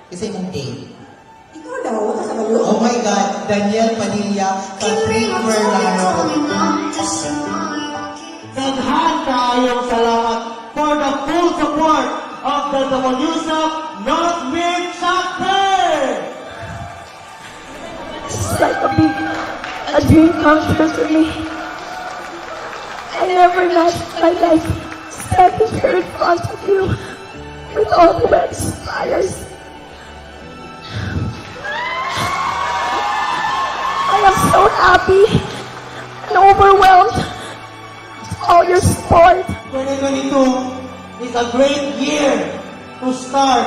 Isa mong date. Ikaw daw, wala sa balo. Oh my God, Daniel Padilla, Patrick Fernando. Daghan kaayong salamat for the full support of the WSOP North Mid Chapter! It's like a dream come true for me. I never imagined my life standing here in front of you with all the wet fires. I am so happy and overwhelmed with all your support. 2022 is a great year to start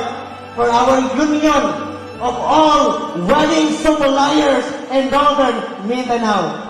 for our union of all wedding suppliers in Northern Mindanao.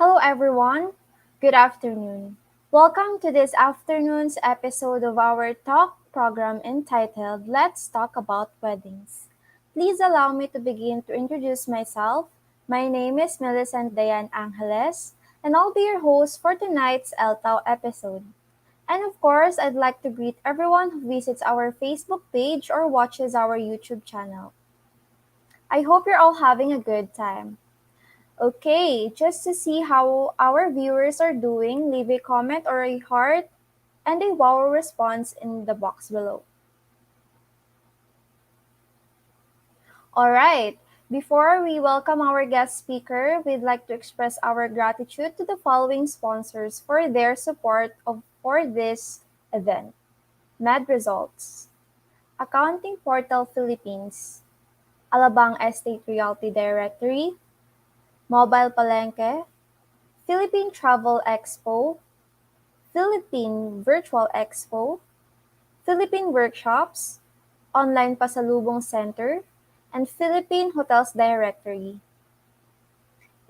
Hello, everyone. Good afternoon. Welcome to this afternoon's episode of our talk program entitled Let's Talk About Weddings. Please allow me to begin to introduce myself. My name is Millicent Dayan Angeles, and I'll be your host for tonight's LTAO episode. And of course, I'd like to greet everyone who visits our Facebook page or watches our YouTube channel. I hope you're all having a good time. Okay, just to see how our viewers are doing, leave a comment or a heart and a wow response in the box below. Alright, before we welcome our guest speaker, we'd like to express our gratitude to the following sponsors for their support for this event. Med Results, Accounting Portal Philippines, Alabang Estate Realty Directory, Mobile Palenque, Philippine Travel Expo, Philippine Virtual Expo, Philippine Workshops, Online Pasalubong Center, and Philippine Hotels Directory.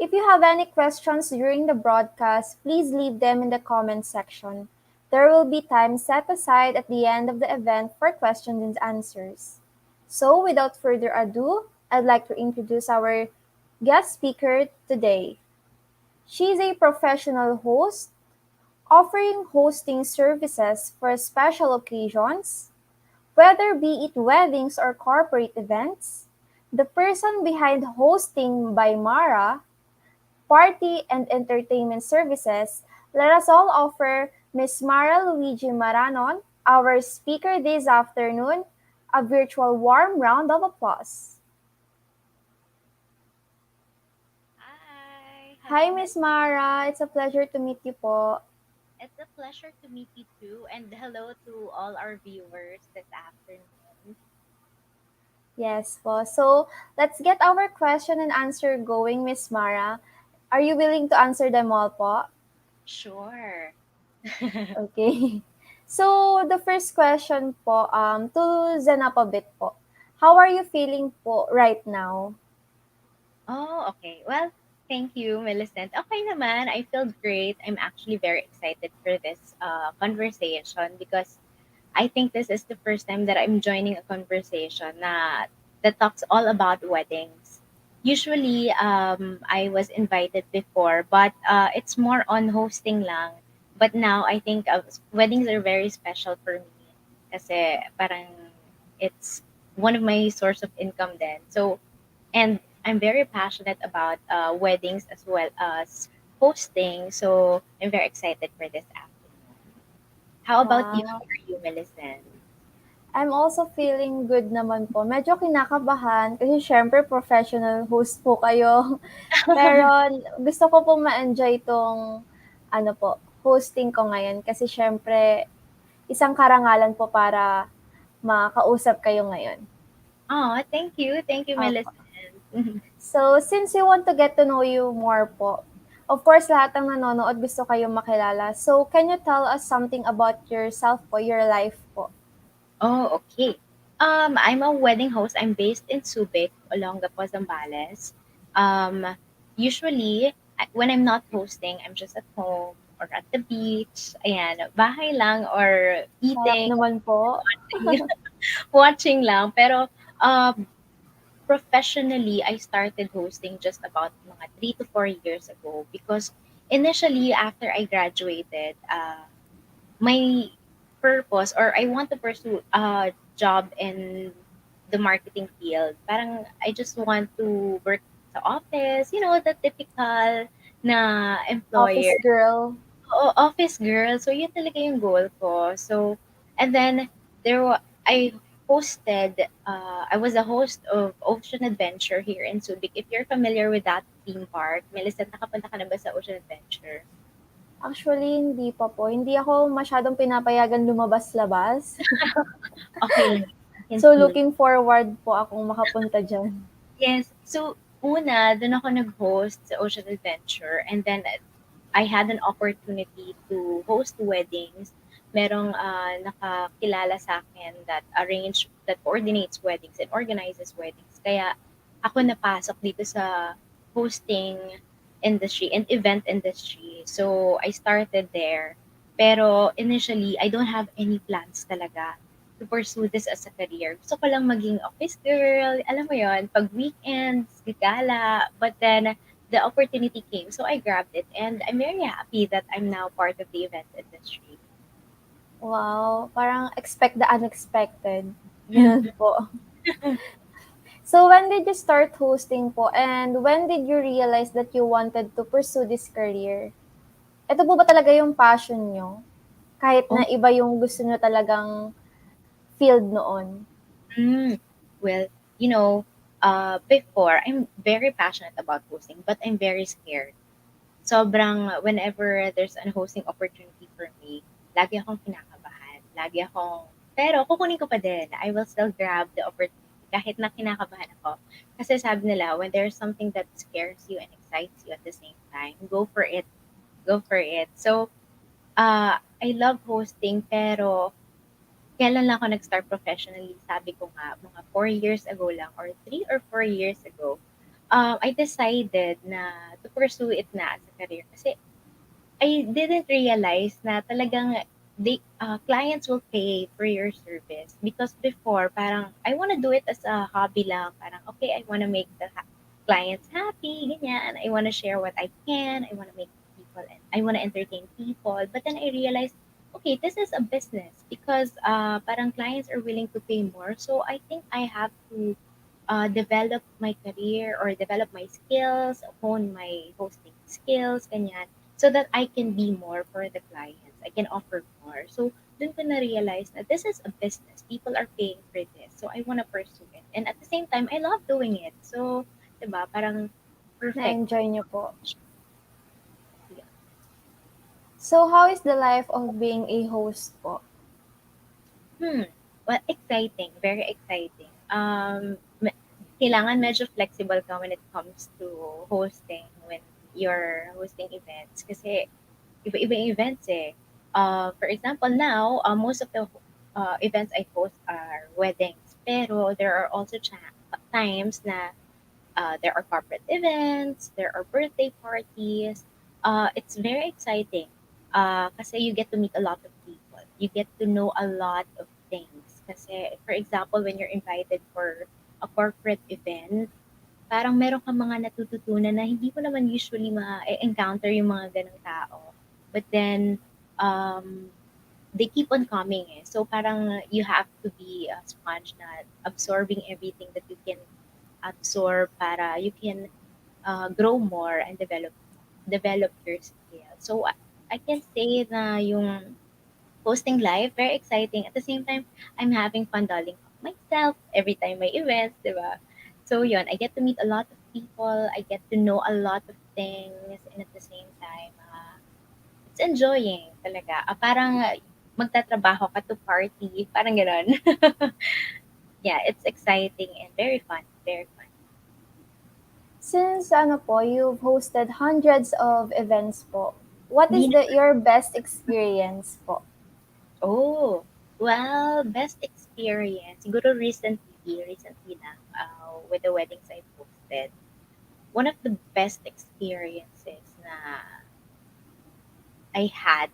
If you have any questions during the broadcast, please leave them in the comment section. There will be time set aside at the end of the event for questions and answers. So, without further ado, I'd like to introduce our guest speaker today. She's a professional host offering hosting services for special occasions, whether be it weddings or corporate events. The person behind Hosting by Mara, party and entertainment services, let us all offer Miss Mara Luigi Maranon, our speaker this afternoon, a virtual warm round of applause. Hi, Hi, hello. Miss Mara. It's a pleasure to meet you po. It's a pleasure to meet you too, and hello to all our viewers this afternoon. Yes po. So, let's get our question and answer going, Miss Mara. Are you willing to answer them all po? Sure. Okay. So, the first question po, to zen up a bit po. How are you feeling po right now? Oh, okay. Well, thank you, Millicent. Okay naman, I feel great. I'm actually very excited for this conversation because I think this is the first time that I'm joining a conversation that talks all about weddings. Usually, I was invited before, but it's more on hosting lang. But now, I think weddings are very special for me kasi parang it's one of my source of income then. So, and I'm very passionate about weddings as well as hosting. So, I'm very excited for this afternoon. How about you? How Wow. are you, Millicent? I'm also feeling good naman po. Medyo kinakabahan kasi syempre professional host po kayo. Pero gusto ko pong ma-enjoy itong ano po, hosting ko ngayon kasi syempre isang karangalan po para makausap kayo ngayon. Oh, thank you. Thank you, Opo. Millicent. So, since we want to get to know you more po, of course, lahat ng nanonood gusto kayong makilala. So, can you tell us something about yourself po, your life po? Oh, okay. I'm a wedding host. I'm based in Subic, Olongapo, Zambales. Um, Usually, when I'm not hosting, I'm just at home or at the beach. Ayan, bahay lang or Sarap eating, naman po. watching, watching lang. Pero professionally, I started hosting just about mga 3 to 4 years ago because initially, after I graduated, my purpose or I want to pursue a job in the marketing field. Parang I just want to work sa office, the typical na employer. Office girl. Oo, office girl. So, yun talaga yung goal ko. So, and then, I I was a host of Ocean Adventure here in Subic. If you're familiar with that theme park, Melissa, nakapunta ka na ba sa Ocean Adventure? Actually, hindi pa po. Hindi ako masyadong pinapayagan lumabas-labas. Okay lang. I can So, feel. looking forward po akong makapunta dyan. Yes. So, una, doon ako nag-host sa Ocean Adventure. And then, I had an opportunity to host weddings. Merong nakakilala sa akin that coordinates weddings and organizes weddings. Kaya, ako napasok dito sa hosting industry and event industry. So I started there. Pero initially, I don't have any plans talaga to pursue this as a career. Gusto ko lang maging office girl, alam mo yon, pag weekends, gagala. But then, the opportunity came, so I grabbed it. And I'm very happy that I'm now part of the event industry. Wow, parang expect the unexpected. Ganun po. So when did you start hosting po and when did you realize that you wanted to pursue this career? Ito po ba talaga yung passion nyo? Kahit na Oh, iba yung gusto nyo talagang field noon? mm, well, you know, before, I'm very passionate about hosting, but I'm very scared. Sobrang whenever there's an hosting opportunity for me, lagi akong kinakabahan. Lagi akong pero kukunin ko pa din. I will still grab the opportunity kahit na kinakabahan ako. Kasi sabi nila, when there's something that scares you and excites you at the same time, go for it. Go for it. So, I love hosting pero kailan lang ako nag-start professionally? Sabi ko nga, mga 4 years ago lang or 3 or 4 years ago, I decided na to pursue it na as a career. Kasi I didn't realize na talagang clients will pay for your service. Because before, parang, I wanna do it as a hobby lang. Parang, okay, I wanna make the clients happy, ganyan. I wanna share what I can. I wanna make people, and I wanna entertain people. But then I realized, okay, this is a business because parang clients are willing to pay more. So I think I have to develop my career or develop my skills, hone my hosting skills, ganyan, so that I can be more for the clients. I can offer more. So, dun ko na-realize na this is a business. People are paying for this. So, I wanna pursue it. And at the same time, I love doing it. So, diba, parang perfect. Na-enjoy nyo po. Yeah. So how is the life of being a host po? Hmm. Well, exciting. Very exciting. Kailangan medyo flexible ka when it comes to hosting when you're hosting events kasi iba-iba yung events eh. For example, now, most of the events I host are weddings. Pero there are also times na there are corporate events, there are birthday parties. It's very exciting kasi you get to meet a lot of people. You get to know a lot of things. Kasi, for example, when you're invited for a corporate event, parang meron kang mga natututunan na hindi mo naman usually ma-encounter yung mga ganong tao. But then, um, they keep on coming eh. So parang you have to be a sponge na absorbing everything that you can absorb para you can grow more and develop your skills. So I can say na yung posting live, very exciting. At the same time, I'm having fun dolling up myself every time may events, di ba? So yun, I get to meet a lot of people, I get to know a lot of things, and at the same time, it's enjoying talaga. Parang magtatrabaho ka to party, parang gano'n. Yeah, it's exciting and very fun, very fun. Since ano po, you've hosted hundreds of events po, what is Hindi your best experience po? Oh, well, best experience. Siguro recently lang, with the weddings I posted. One of the best experiences na I had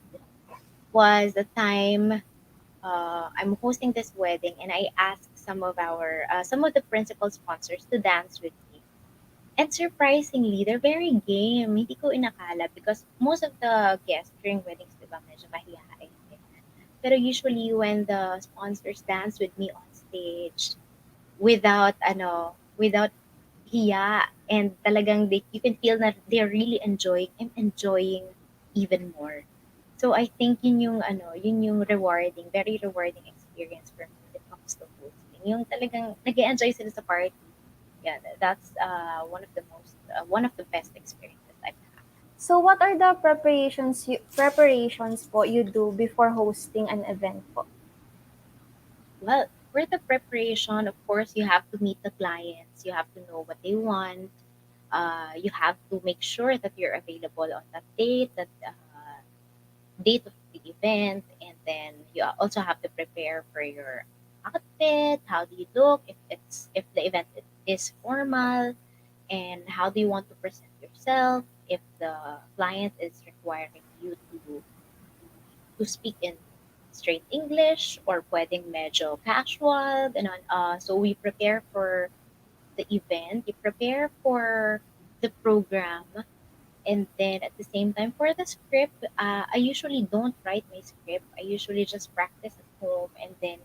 was the time I'm hosting this wedding and I asked some of the principal sponsors to dance with me. And surprisingly, they're very game. Hindi ko inakala because most of the guests during weddings, di ba, medyo mahihain. Pero usually when the sponsors dance with me on stage without hiya and talagang you can feel that they're really enjoying, I'm enjoying even more. So I think yun yung rewarding, very rewarding experience for me when it comes to hosting. Yung talagang nag-enjoy sila sa party. Yeah, that's one of the best experiences I've had. So what are the preparations po you do before hosting an event po? Well, for the preparation, of course, you have to meet the clients. You have to know what they want. You have to make sure that you're available on that date of the event, and then you also have to prepare for your outfit. How do you look? If the event is formal, and how do you want to present yourself? if the client is requiring you to speak in straight English or pwedeng medyo casual, ganun. So we prepare for the event, we prepare for the program, and then at the same time for the script, I usually don't write my script. I usually just practice at home, and then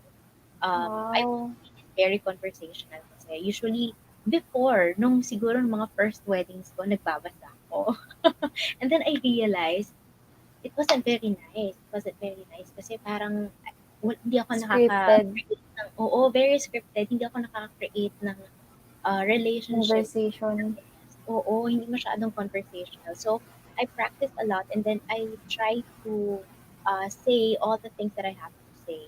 I Wow. make it very conversational kasi usually before, nung siguro nung mga first weddings ko, nagbabasa ako. And then I realized it wasn't very nice. It wasn't very nice kasi parang hindi ako Scripted nakaka-create ng, oo, very scripted. Hindi ako nakaka-create ng relationship. conversation. Oo, hindi masyadong conversational. So, I practice a lot and then I try to say all the things that I have to say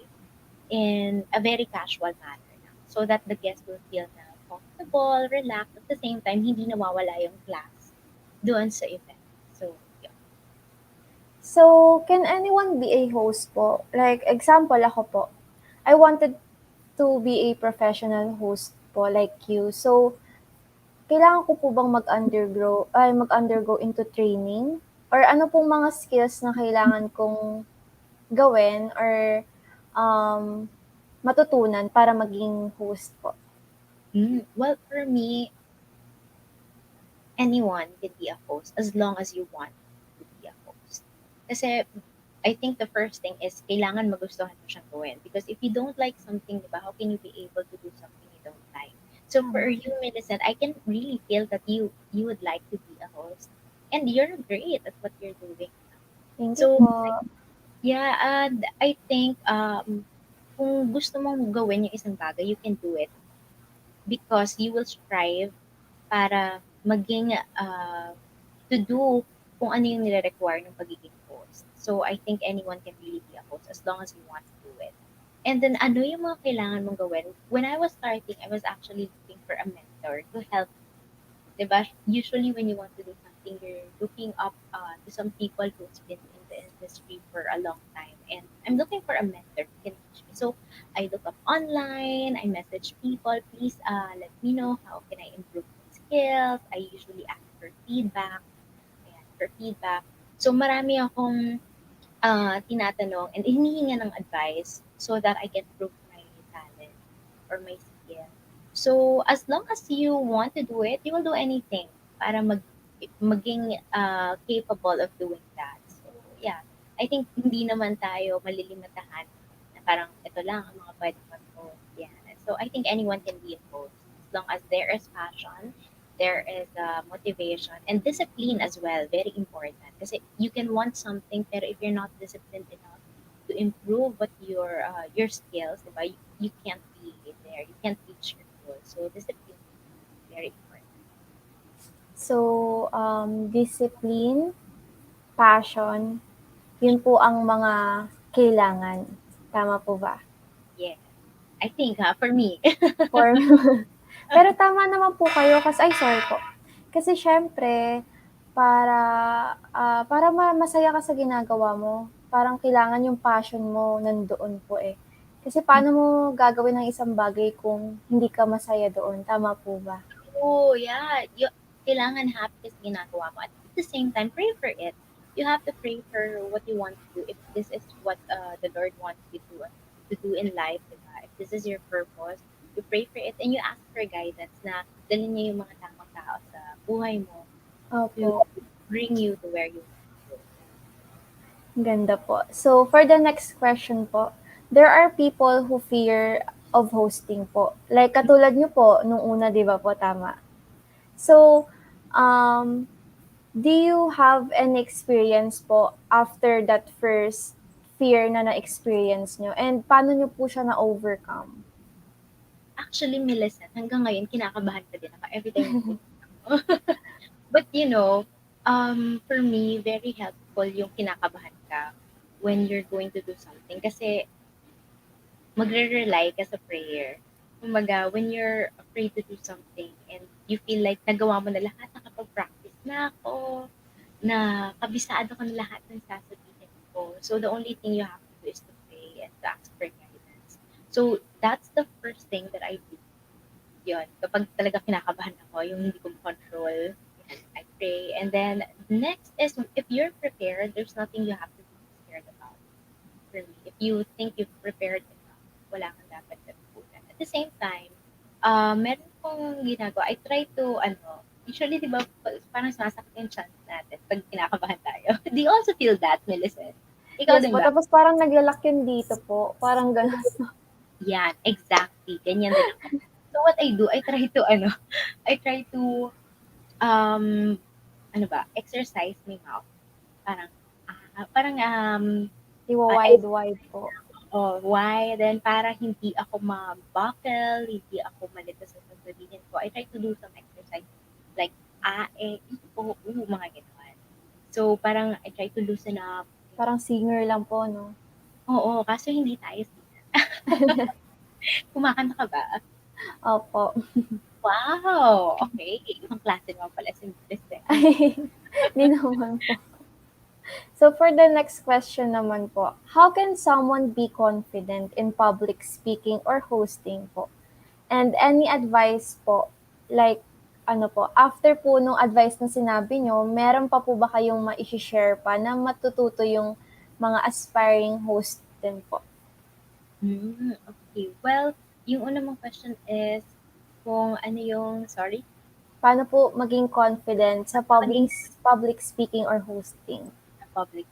in a very casual manner na, so that the guest will feel na comfortable, relaxed, at the same time, hindi nawawala yung class doon sa event. So, yeah. So, can anyone be a host po? Like, example ako po. I wanted to be a professional host po like you. So, kailangan ko po bang mag-undergo into training? Or ano pong mga skills na kailangan kong gawin or um, matutunan para maging host po? Well, for me, anyone can be a host as long as you want to be a host. Kasi I think the first thing is kailangan magustuhan mo siyang gawin. Because if you don't like something, diba, how can you be able to do something you don't like? So for you, Millicent, I can really feel that you would like to be a host. And you're great at what you're doing. Thank you So, po. yeah, and I think kung gusto mong gawin yung isang bagay, you can do it because you will strive para maging to do kung ano yung nire-require ng pagiging host. So, I think anyone can really be a host as long as you want to do it. And then, ano yung mga kailangan mong gawin? When I was starting, I was actually looking for a mentor to help. Diba? Usually, when you want to do something, you're looking up to some people who's been in the industry for a long time. And I'm looking for a mentor who can teach me. So, I look up online, I message people, please let me know how can I improve my skills. I usually ask for feedback. Ayan, for feedback. So, marami akong tinatanong and hinihinga ng advice so that I can prove my talent or my skill. So, as long as you want to do it, you will do anything para maging capable of doing that. So, yeah. I think hindi naman tayo malilimitahan na parang ito lang ang mga pwede mag-host. Yeah. So, I think anyone can be a host as long as there is passion, there is motivation, and discipline as well. Very important. Kasi you can want something, pero if you're not disciplined enough to improve what your skills, diba? You can't be there. You can't reach your goal. So discipline is very important. So, discipline, passion, yun po ang mga kailangan. Tama po ba? Yeah. I think for me. For Pero tama naman po kayo kasi ay sorry po. Kasi siyempre para para masaya ka sa ginagawa mo, parang kailangan yung passion mo nandoon po eh. Kasi paano mo gagawin ang isang bagay kung hindi ka masaya doon, tama po ba? Oh, yeah. Kailangan happy ka sa ginagawa mo. At the same time, pray for it. You have to pray for what you want to do. If this is what the Lord wants you to do in life, diba? If this is your purpose, you pray for it and you ask for guidance na dalhin niya yung mga tamang tao sa buhay mo to Opo, bring you to where you want to go. ganda po. So for the next question po, there are people who fear of hosting po. Like katulad niyo po nung una, 'di ba po tama? So, um, do you have any experience po after that first fear na na-experience nyo? And paano nyo po siya na-overcome? Actually, Millicent, hanggang ngayon, kinakabahan pa din ako every time na pumunta ako. But for me, very helpful yung kinakabahan ka when you're going to do something. Kasi magre-rely ka sa prayer. Kumbaga, when you're afraid to do something and you feel like nagawa mo na lahat, nakapag-practice na ako, na kabisado ko na lahat ng sasabihin ko. So, the only thing you have to do is to pray and to ask for guidance. So, that's the first thing that I do. Yun, kapag talaga kinakabahan ako, yung hindi ko control, I pray. And then, Next is if you're prepared, there's nothing you have to be scared about. For me, if you think you've prepared enough, wala kang dapat natutunan. At the same time, meron kong ginagawa. I try to, usually, di ba, parang sumasakit yung chance natin pag kinakabahan tayo. Do you also feel that, Millicent? Ikaw Yes din po, ba? tapos parang naglalak yun dito po. Parang gano'n. Yan, exactly. Ganyan din ako. So what I do, I try to, I try to, um, exercise my mouth. Parang, I Iwa-wide-wide po. oh, why? Then, para hindi ako ma-buckle, hindi ako malito sa sasabihin ko, I try to do some exercise. Like, mga gano'n. So, parang I try to loosen up. Parang singer lang po, no? Oo, kaso hindi tayo singer. Kumakanta ka ba? Opo. Wow! Okay. Ibang klase naman pala si Millicent. Hindi naman po. So for the next question naman po, how can someone be confident in public speaking or hosting po? And any advice po, like ano po, after po nung advice na sinabi nyo, meron pa po ba kayong ma-share pa na matututo yung mga aspiring host din po? Okay. Well, yung una mong question is kung ano yung, sorry? Paano po maging confident sa Maging public speaking or hosting? public.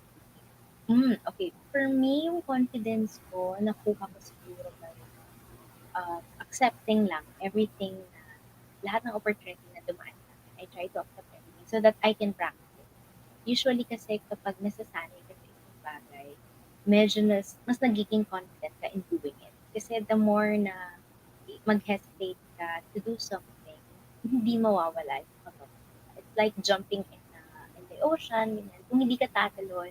Okay. For me, yung confidence ko, nakuha ko siguro by accepting lang everything na lahat ng opportunity na dumaan sa akin. I try to accept everything so that I can practice it. Usually kasi kapag nasasanay ka sa isang bagay, medyo mas nagiging confident ka in doing it. Kasi the more na mag-hesitate ka to do something, hindi mawawala yung kapag. It's like jumping in the ocean. Ganyan. Kung hindi ka tatalon,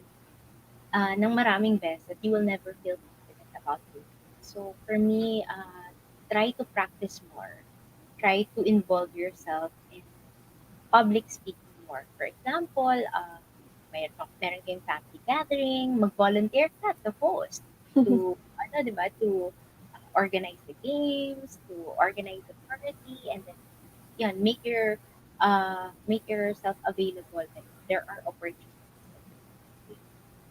ng maraming beses, you will never feel confident about it. So for me, try to practice more. Try to involve yourself in public speaking more. For example, meron kayong family gathering, mag-volunteer ka to host, to, di ba, to organize the games, to organize the party, and then, yan, make yourself available. Like, there are opportunities.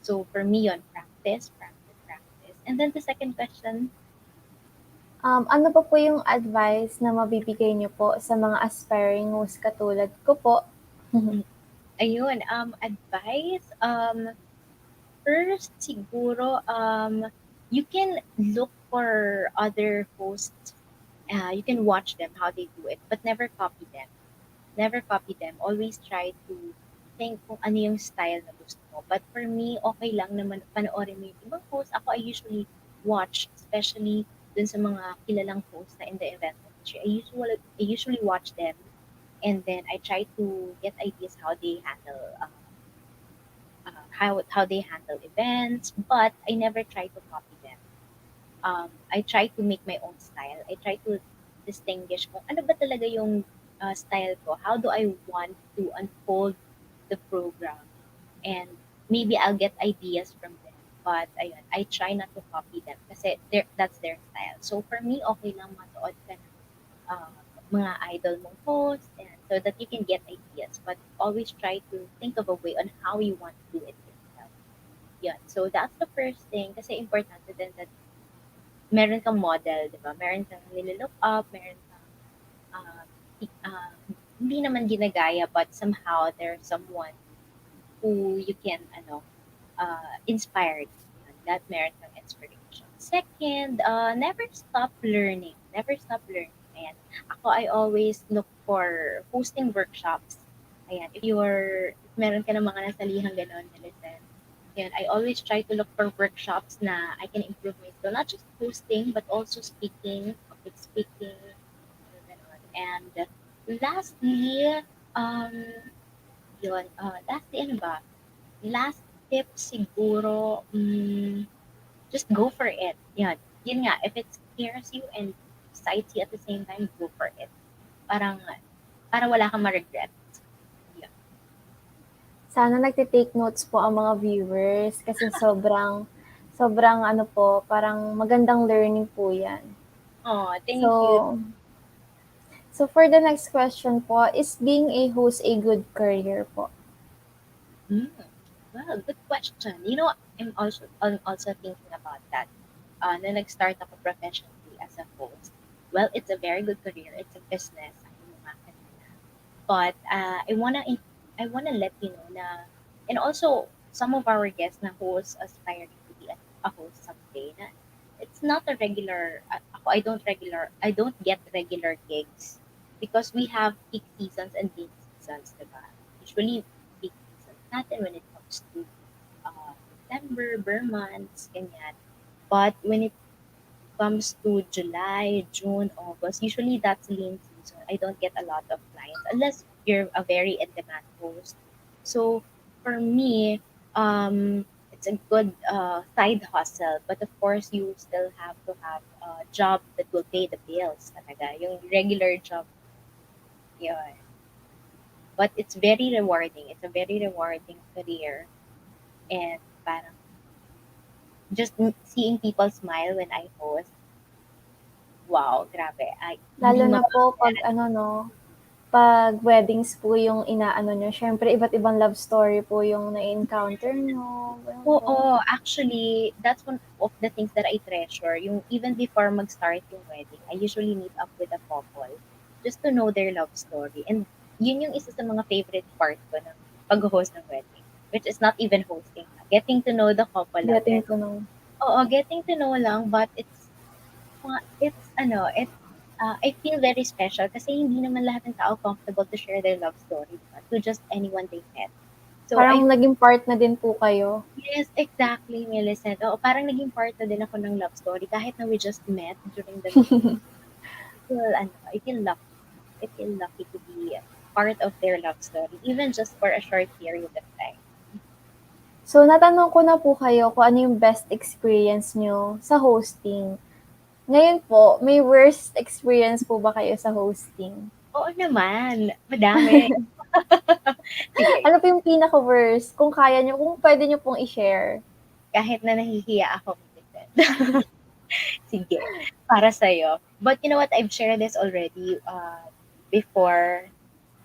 So for me, yon practice, practice, practice. And then the second question, Ano pa po yung advice na mabibigay niyo po sa mga aspiring host katulad ko po? ayun, advice, first siguro, you can look for other hosts. You can watch them how they do it, but never copy them. Never copy them. Always try to think kung ano yung style na gusto mo. But for me, okay lang naman panoorin mo yung ibang host. Ako, I usually watch, especially dun sa mga kilalang hosts na in the event industry. I usually watch them, and then I try to get ideas how they handle how they handle events, but I never try to copy them. I try to make my own style. I try to distinguish kung ano ba talaga yung style ko. How do I want to unfold the program? And maybe I'll get ideas from them. But ayun, I try not to copy them kasi that's their style. So for me, okay lang manood ka ng uh, mga idol mong host, and so that you can get ideas. But always try to think of a way on how you want to do it yourself. Yun. So that's the first thing kasi importante din that meron kang model, di ba? Meron kang nililook up, meron kang uh, hindi naman ginagaya, but somehow there's someone who you can inspired, that meron kang inspiration. Second, never stop learning. Never stop learning. Ayan. Ako, I always look for hosting workshops. Ayan. If meron ka ng mga nasalihan ganon, listen. Ayan, I always try to look for workshops na I can improve my skill. Not just hosting, but also speaking, public speaking, ganon. And lastly, um, lastly, ano ba? Last tip siguro, just go for it. Yun nga, if it scares you and excites you at the same time, go for it. Parang, para wala kang ma-regret. Yun. Sana nagte-take notes po ang mga viewers kasi sobrang ano po, parang magandang learning po 'yan. Oh, thank you. So for the next question po, is being a host a good career po? Mm, well, good question. I'm also thinking about that. Na nag-start ako professionally as a host. Well, it's a very good career. It's a business. Sabi mo nga kanina. But I wanna let you know na, and also some of our guests na hosts aspiring to be a host someday na it's not a regular. Ako, I don't get regular gigs because we have peak seasons and peak seasons, diba? Usually peak seasons natin when it comes to December, Burr months, ganyan. But when it comes to July, June, August, usually that's lean season. I don't get a lot of clients unless you're a very in-demand host. So for me, it's a good side hustle. But of course, you still have to have a job that will pay the bills. Talaga, yung regular job, yun. But it's very rewarding. It's a very rewarding career. And parang just seeing people smile when I host, wow, grabe. Ay, Lalo hindi na po 'pag mababayaran. ano 'no, 'pag weddings po yung inaano niyo, siyempre iba't ibang love story po yung na-e-encounter niyo, gano'n po. Oo, actually, that's one of the things that I treasure. Yung even before mag-start yung wedding, I usually meet up with a couple just to know their love story. And yun yung isa sa mga favorite part ko ng pag-host ng wedding, which is not even hosting. Getting to know the couple lang Getting din. to know. Oo, getting to know lang, but I feel very special kasi hindi naman lahat ng tao comfortable to share their love story, diba? To just anyone they met. So Parang I naging part na din po kayo. Yes, exactly, Millicent. Oo, parang naging part na din ako ng love story kahit na we just met during the meeting. I feel lucky. I feel lucky to be part of their love story, even just for a short period of time. So natanong ko na po kayo kung ano yung best experience niyo sa hosting. Ngayon po, may worst experience po ba kayo sa hosting? Oo naman, madami. Sige, Ano po yung pinaka-worst? Kung kaya niyo, kung puwede niyo pong i-share. kahit na nahihiya ako, Millicent. Sige, para sa'yo. But you know what, I've shared this already before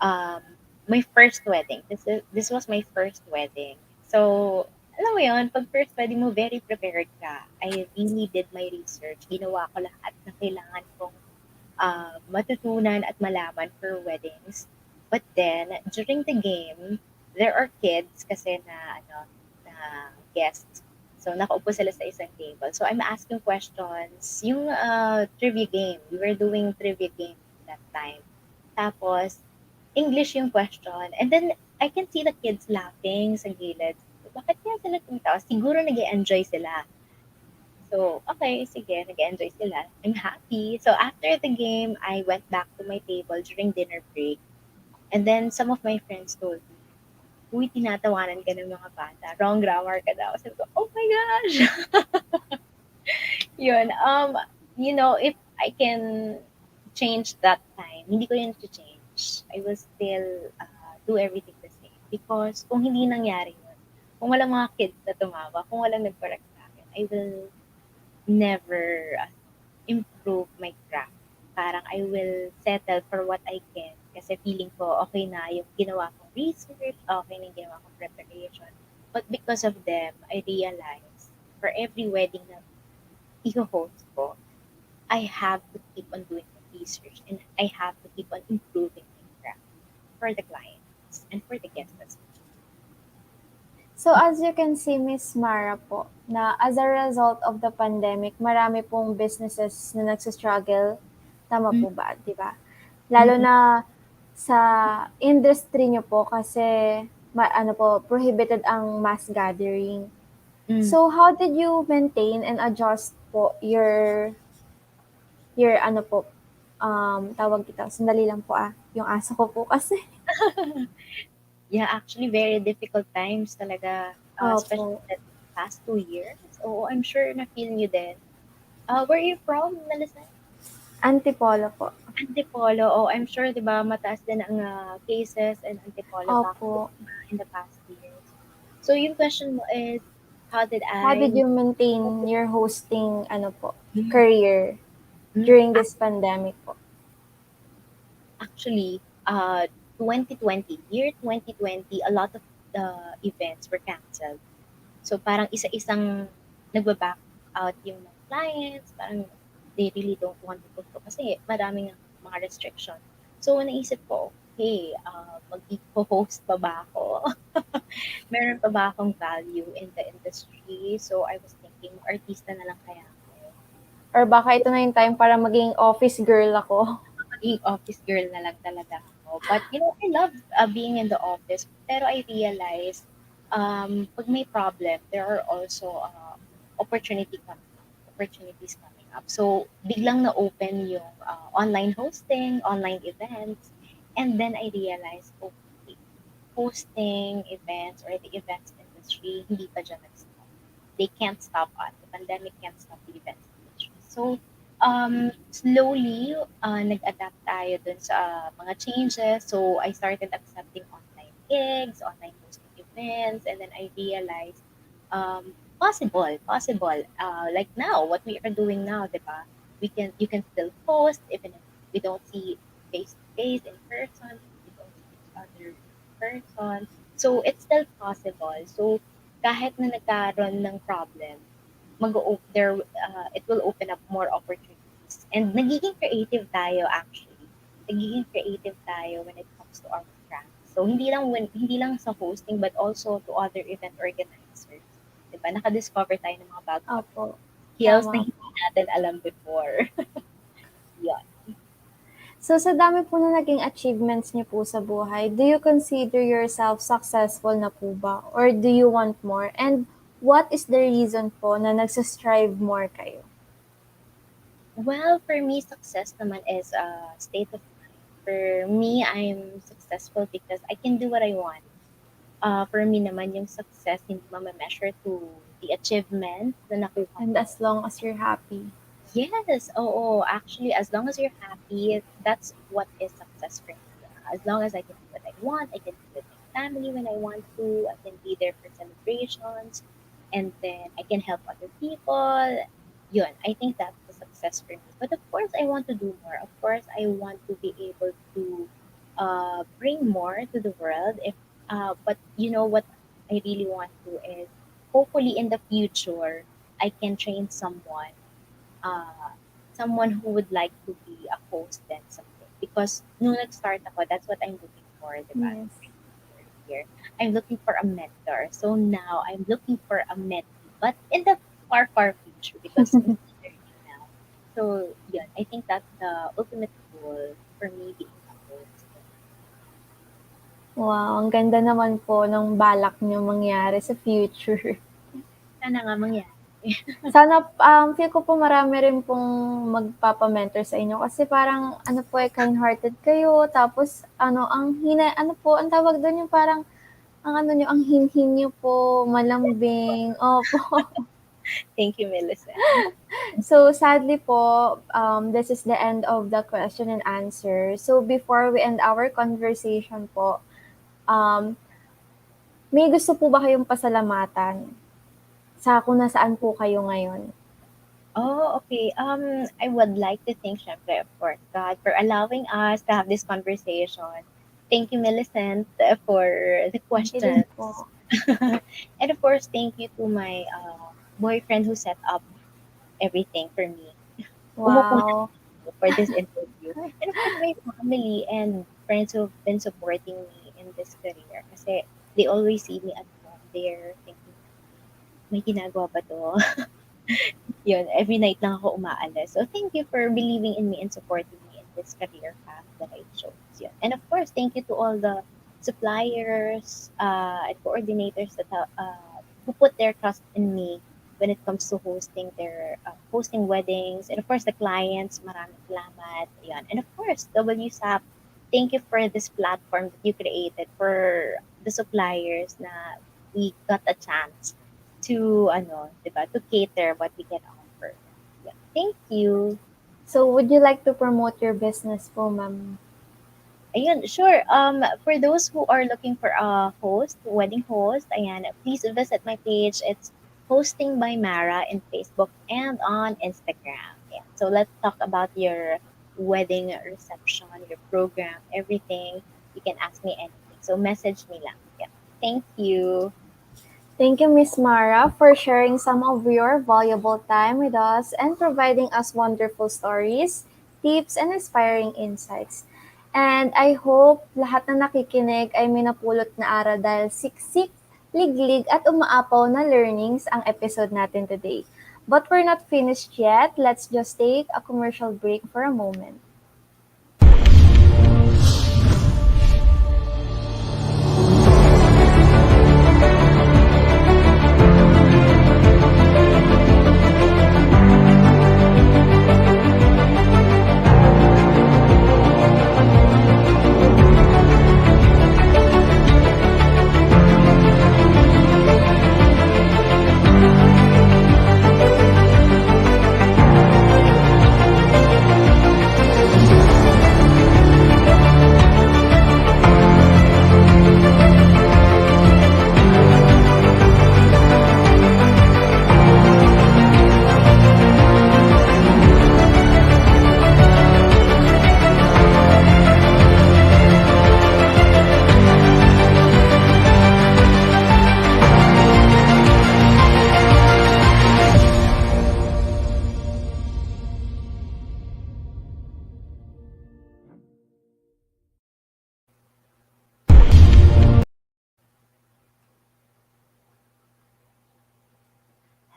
um, my first wedding. This was my first wedding. So, alam mo yun, pag first wedding mo, very prepared ka. I really did my research. Ginawa ko lahat na kailangan kong matutunan at malaman for weddings. But then, during the game, there are kids kasi na guests. So, nakaupo sila sa isang table. So, I'm asking questions. Yung trivia game, we were doing trivia game that time. Tapos, English yung question. And then, I can see the kids laughing sa gilid. Bakit kaya sila tumatawa? Siguro nag enjoy sila. So, okay, sige, nag enjoy sila. I'm happy. So, after the game, I went back to my table during dinner break. And then, some of my friends told me, uy, tinatawanan ka ng mga bata. Wrong grammar ka daw. Sabi ko, oh my gosh! Yun. If I can change that time, hindi ko yun to change. I will still do everything the same. Because kung hindi nangyari yun, kung walang mga kids na tumawa, kung walang nag-correct sa akin, I will never improve my craft. Parang I will settle for what I can. Kasi feeling ko, okay na yung ginawa kong research, okay na yung ginawa kong preparation. But because of them, I realized for every wedding na i-host ko, I have to keep on doing my research and I have to keep on improving my craft for the clients and for the guests as well. So as you can see, Miss Mara po, na as a result of the pandemic, marami pong businesses na nagsa-struggle. Tama Mm, po ba, 'di ba? Lalo mm, na sa industry niyo po kasi ano po, prohibited ang mass gathering. mm. So how did you maintain and adjust po your ano po, tawag dito, sandali lang po, yung aso ko po kasi. Yeah, actually very difficult times talaga, especially Opo, the past 2 years. Oo, I'm sure na-feel niyo din. Where are you from, Melissa? Antipolo po. Antipolo. Oh, I'm sure, di ba, mataas din ang cases in Antipolo back Opo. in the past years. So, yung question mo is, how did How I did you maintain your hosting ano po, Mm, career mm. during this pandemic po? Actually, 2020, year 2020, a lot of the events were canceled. So parang isa-isang nagba-back out yung mga clients, parang they really don't want to go kasi maraming mga restriction. So naisip ko, okay, mag-host pa ba ako? Meron pa ba akong value in the industry? So I was thinking, artista na lang kaya ako. Or baka ito na yung time para maging office girl ako. Maging office girl na lang talaga ako. But, I love being in the office. Pero I realized, pag may problem, there are also opportunities coming up. So, biglang na-open yung online hosting, online events. And then I realized, okay, hosting events or the events industry, hindi pa dyan nag-stop. They can't stop us. The pandemic can't stop the events industry. So, slowly, nag-adapt tayo dun sa mga changes. So, I started accepting online gigs, online hosting events, and then I realized, possible. Like now, what we are doing now, diba? You can still host even if we don't see face to face in person, we don't see each other in person. So, it's still possible. So, kahit na nagkaroon ng problem, it will open up more opportunities. And nagiging creative tayo actually. Nagiging creative tayo when it comes to our craft. So hindi lang sa hosting but also to other event organizers. 'Di ba? Naka-discover tayo ng mga bagong Opo. skills na Tama. hindi natin alam before. Yun. So sa dami po na naging achievements niyo po sa buhay, do you consider yourself successful na po ba? Or do you want more? And what is the reason po na nagsastrive more kayo? Well, for me, success naman is a state of mind. For me, I'm successful because I can do what I want. For me naman, yung success hindi ma-measure to the achievement na nakuha And ko. as long as you're happy. Yes, oo. Actually, as long as you're happy, that's what is success for me. As long as I can do what I want, I can be with my family when I want to, I can be there for celebrations, and then I can help other people. Yun, I think that's the success for me. But of course, I want to do more. Of course, I want to be able to bring more to the world. But you know what I really want to is hopefully in the future, I can train uh, someone who would like to be a host then something. Because nung nag-start ako, that's what I'm looking for, di ba? Yes. Here. I'm looking for a mentor. So now I'm looking for a mentee, but in the far, far future because I'm still learning now. So yeah, I think that's the ultimate goal for me being a host. Wow, ang ganda naman po ng balak niyo mangyari sa future. Sana nga mangyari. Sana, feel ko po marami rin pong magpapa-mentor sa inyo kasi parang ano po eh, kind-hearted kayo tapos ano po, ang tawag dun yung parang ang ano niyo, ang hinhin niyo po, malambing, opo. Thank you, Melissa. So sadly po, this is the end of the question and answer. So before we end our conversation po, um, may gusto po ba kayong pasalamatan sa kung nasaan po kayo ngayon? Oh, okay. I would like to thank, syempre, of course, God for allowing us to have this conversation. Thank you, Millicent, for the Thank you din questions. po. And of course, thank you to my boyfriend who set up everything for me. Wow. For this interview. And of course, my family and friends who've been supporting me in this career. Kasi they always see me at home. They're thinking, may ginagawa ba to? Yun, every night lang ako umaalis. So, thank you for believing in me and supporting me in this career path that I chose. Yun. And of course, thank you to all the suppliers and coordinators that who put their trust in me when it comes to hosting weddings. And of course, the clients, maraming salamat. Yun. And of course, WSAP, thank you for this platform that you created for the suppliers na we got a chance to ano, 'di ba, to cater what we can offer. Yeah. Thank you. So, would you like to promote your business po, ma'am? Ayun, sure. For those who are looking for a host, wedding host, ayan, please visit my page. It's hosting by Mara in Facebook and on Instagram. Yeah. So let's talk about your wedding reception, your program, everything. You can ask me anything. So message me lang. Yeah. Thank you. Thank you, Miss Mara, for sharing some of your valuable time with us and providing us wonderful stories, tips, and inspiring insights. And I hope lahat na nakikinig ay may napulot na aral dahil siksik, liglig, at umaapaw na learnings ang episode natin today. But we're not finished yet. Let's just take a commercial break for a moment.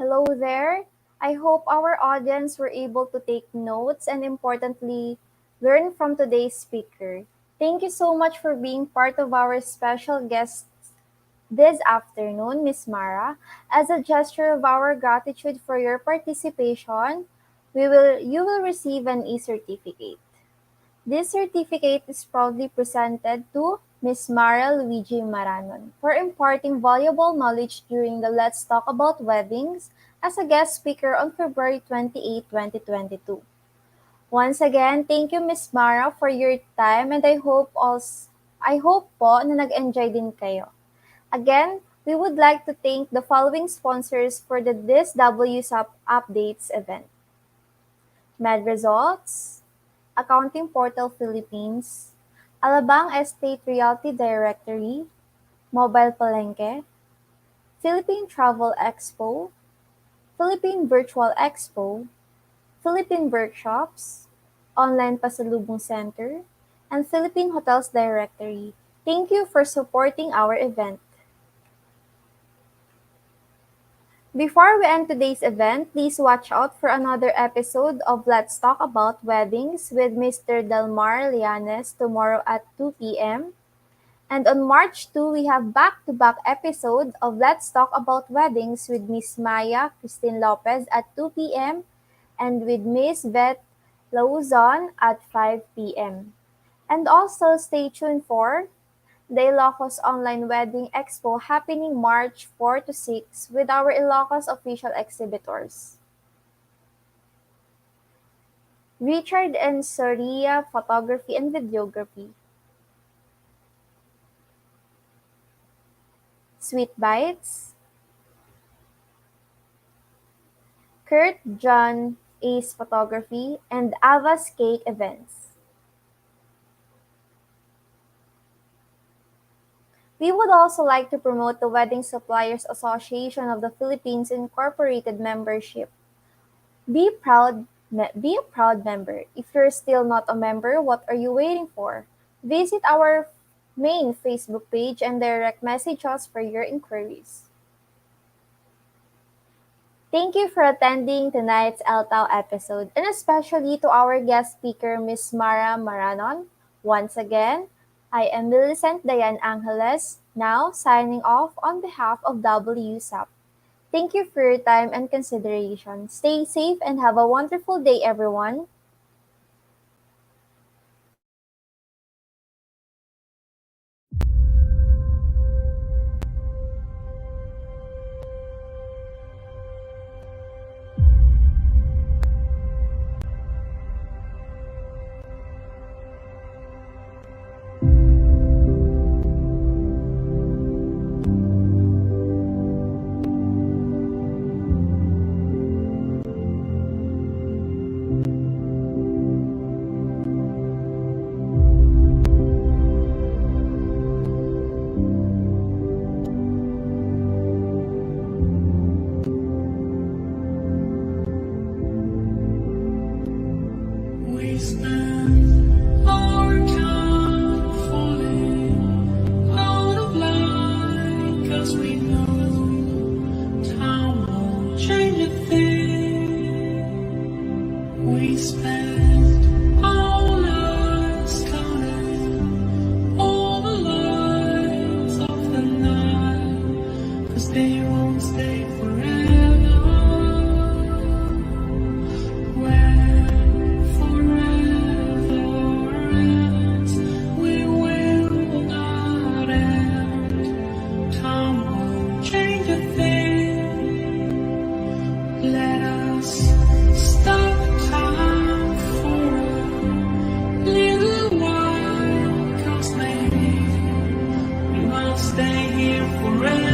Hello there. I hope our audience were able to take notes and importantly, learn from today's speaker. Thank you so much for being part of our special guest this afternoon, Miss Mara. As a gesture of our gratitude for your participation, you will receive an e-certificate. This certificate is proudly presented to Ms. Mara Luigi Maranon for imparting valuable knowledge during the Let's Talk About Weddings as a guest speaker on February 28, 2022. Once again, thank you Ms. Mara for your time and I hope po na nag-enjoy din kayo. Again, we would like to thank the following sponsors for this WSAP Updates event. Med Results, Accounting Portal Philippines, Alabang Estate Realty Directory, Mobile Palengke, Philippine Travel Expo, Philippine Virtual Expo, Philippine Workshops, Online Pasalubong Center, and Philippine Hotels Directory. Thank you for supporting our event. Before we end today's event, please watch out for another episode of Let's Talk About Weddings with Mr. Delmar Lianes tomorrow at 2 p.m. And on March 2, we have back-to-back episode of Let's Talk About Weddings with Miss Maya Christine Lopez at 2 p.m. and with Miss Beth Lauzon at 5 p.m. And also stay tuned for the Ilocos Online Wedding Expo happening March 4 to 6 with our Ilocos official exhibitors. Richard and Soria Photography and Videography. Sweet Bites. Kurt John Ace Photography and Ava's Cake Events. We would also like to promote the Wedding Suppliers Association of the Philippines Incorporated membership. Be a proud member. If you're still not a member, what are you waiting for? Visit our main Facebook page and direct message us for your inquiries. Thank you for attending tonight's LTAO episode and especially to our guest speaker, Ms. Mara Maranon. Once again, I am Millicent Dayan Angeles, now signing off on behalf of WSAP. Thank you for your time and consideration. Stay safe and have a wonderful day, everyone. here forever.